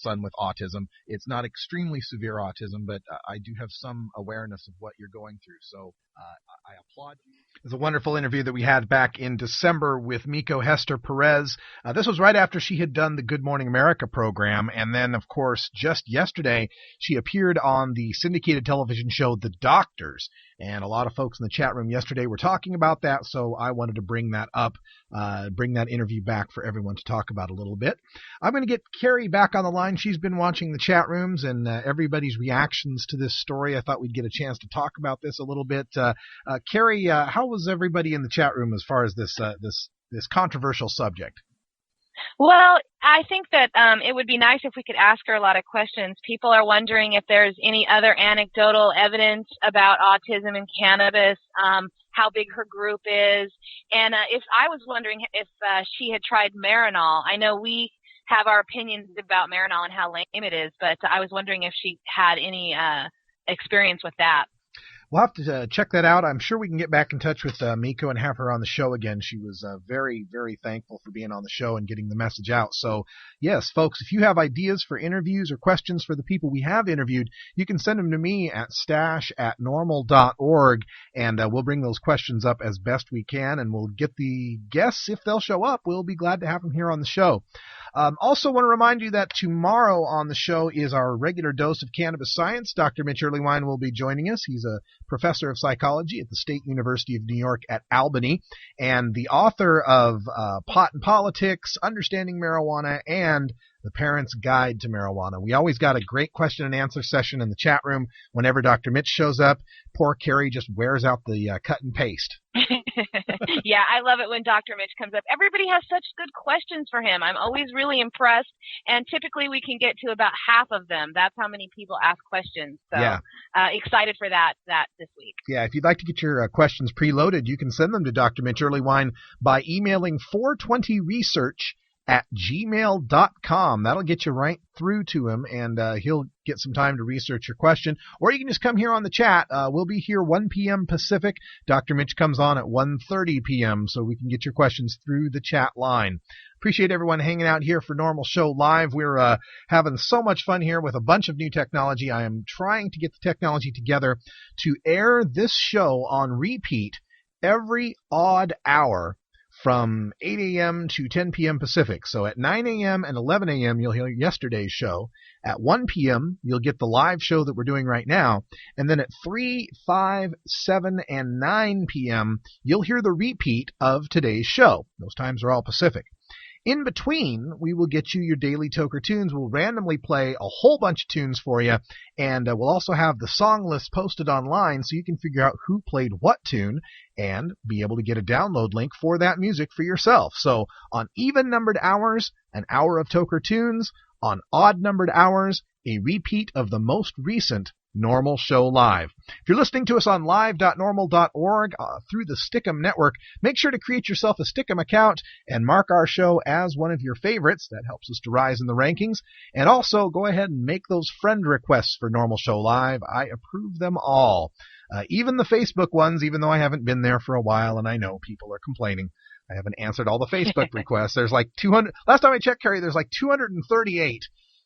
son with autism. It's not extremely severe autism, but I do have some awareness of what you're going through, so I applaud you. It was a wonderful interview that we had back in December with Miko Hester Perez. This was right after she had done the Good Morning America program, and then, of course, just yesterday, she appeared on the syndicated television show The Doctors, and a lot of folks in the chat room yesterday were talking about that, so I wanted to bring that up, bring that interview back for everyone to talk about a little bit. I'm going to get Carrie back on the line. She's been watching the chat rooms and everybody's reactions to this story. I thought we'd get a chance to talk about this a little bit. Carrie, how was everybody in the chat room as far as this controversial subject? Well, I think that it would be nice if we could ask her a lot of questions. People are wondering if there's any other anecdotal evidence about autism and cannabis, how big her group is, and if I was wondering if she had tried Marinol. I know we have our opinions about Marinol and how lame it is, but I was wondering if she had any experience with that. We'll have to check that out. I'm sure we can get back in touch with Miko and have her on the show again. She was very, very thankful for being on the show and getting the message out. So, yes, folks, if you have ideas for interviews or questions for the people we have interviewed, you can send them to me at stash@normal.org, and we'll bring those questions up as best we can, and we'll get the guests, if they'll show up. We'll be glad to have them here on the show. Also want to remind you that tomorrow on the show is our regular dose of cannabis science. Dr. Mitch Earlywine will be joining us. He's a professor of psychology at the State University of New York at Albany and the author of Pot and Politics, Understanding Marijuana, and The Parent's Guide to Marijuana. We always got a great question and answer session in the chat room whenever Dr. Mitch shows up. Poor Carrie just wears out the cut and paste. Yeah, I love it when Dr. Mitch comes up. Everybody has such good questions for him. I'm always really impressed, and typically we can get to about half of them. That's how many people ask questions. So yeah. Excited for that this week. Yeah, if you'd like to get your questions preloaded, you can send them to Dr. Mitch Earlywine by emailing 420research@gmail.com. That'll get you right through to him, and he'll get some time to research your question. Or you can just come here on the chat. We'll be here 1 p.m. Pacific. Dr. Mitch comes on at 1:30 p.m., so we can get your questions through the chat line. Appreciate everyone hanging out here for Normal Show Live. We're having so much fun here with a bunch of new technology. I am trying to get the technology together to air this show on repeat every odd hour from 8 a.m. to 10 p.m. Pacific. So at 9 a.m. and 11 a.m. you'll hear yesterday's show. At 1 p.m. you'll get the live show that we're doing right now. And then at 3, 5, 7, and 9 p.m. you'll hear the repeat of today's show. Those times are all Pacific. In between, we will get you your daily Toker tunes. We'll randomly play a whole bunch of tunes for you, and we'll also have the song list posted online so you can figure out who played what tune and be able to get a download link for that music for yourself. So on even-numbered hours, an hour of Toker tunes. On odd-numbered hours, a repeat of the most recent Normal Show Live. If you're listening to us on live.normal.org through the Stickum Network, make sure to create yourself a Stickum account and mark our show as one of your favorites. That helps us to rise in the rankings. And also, go ahead and make those friend requests for Normal Show Live. I approve them all. Even the Facebook ones, even though I haven't been there for a while and I know people are complaining. I haven't answered all the Facebook requests. There's like 200. Last time I checked, Carrie, there's like 238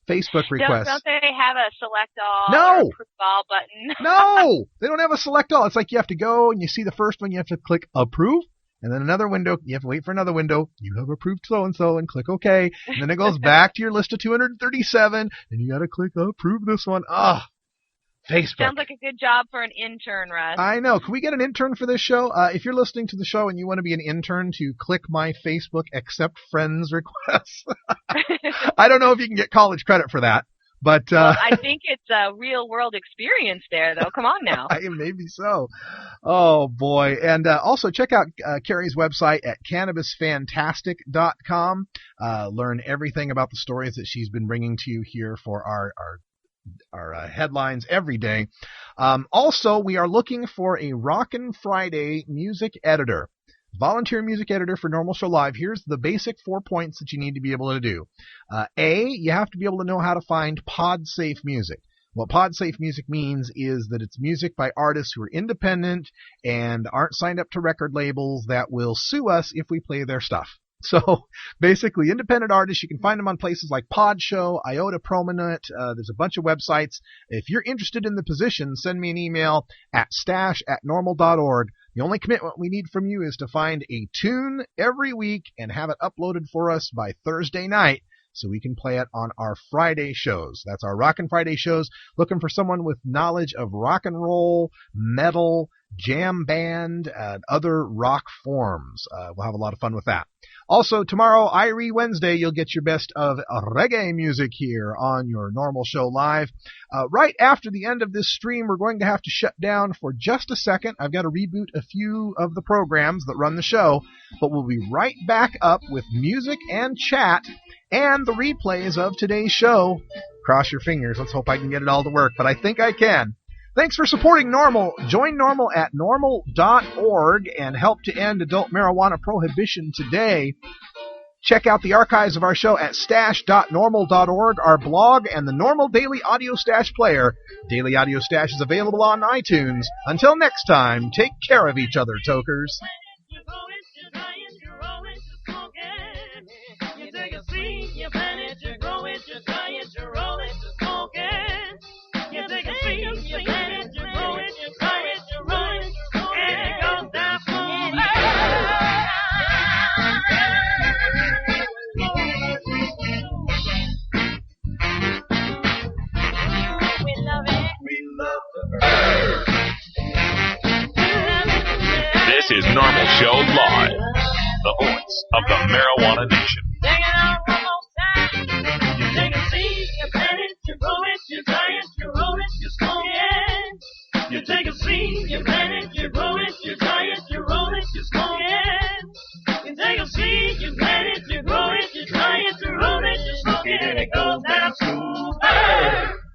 Facebook requests. Don't they have a select all No. or approve all button? No, they don't have a select all. It's like you have to go and you see the first one, you have to click approve, and then another window, you have to wait for another window. You have approved so-and-so and click OK, and then it goes back to your list of 237, and you got to click approve this one. Facebook. Sounds like a good job for an intern, Russ. I know. Can we get an intern for this show? If you're listening to the show and you want to be an intern to click my Facebook accept friends requests, I don't know if you can get college credit for that. But well, I think it's a real-world experience there, though. Come on now. Maybe so. Oh, boy. And also check out Carrie's website at cannabisfantastic.com. Learn everything about the stories that she's been bringing to you here for our headlines every day. Also, we are looking for a Rockin' Friday music editor. Volunteer music editor for Normal Show Live. Here's the basic 4 points that you need to be able to do. A, you have to be able to know how to find pod-safe music. What pod-safe music means is that it's music by artists who are independent and aren't signed up to record labels that will sue us if we play their stuff. So basically, independent artists, you can find them on places like Podshow, Iota Prominent. There's a bunch of websites. If you're interested in the position, send me an email at stash@normal.org. The only commitment we need from you is to find a tune every week and have it uploaded for us by Thursday night so we can play it on our Friday shows. That's our Rockin' Friday shows. Looking for someone with knowledge of rock and roll, metal, jam band, and other rock forms. We'll have a lot of fun with that. Also, tomorrow, Irie Wednesday, you'll get your best of reggae music here on your Normal Show Live. Right after the end of this stream, we're going to have to shut down for just a second. I've got to reboot a few of the programs that run the show, but we'll be right back up with music and chat and the replays of today's show. Cross your fingers. Let's hope I can get it all to work, but I think I can. Thanks for supporting NORML. Join NORML at normal.org and help to end adult marijuana prohibition today. Check out the archives of our show at stash.normal.org, our blog, and the NORML Daily Audio Stash player. Daily Audio Stash is available on iTunes. Until next time, take care of each other, tokers. This is Normal Show Live, the voice of the Marijuana Nation.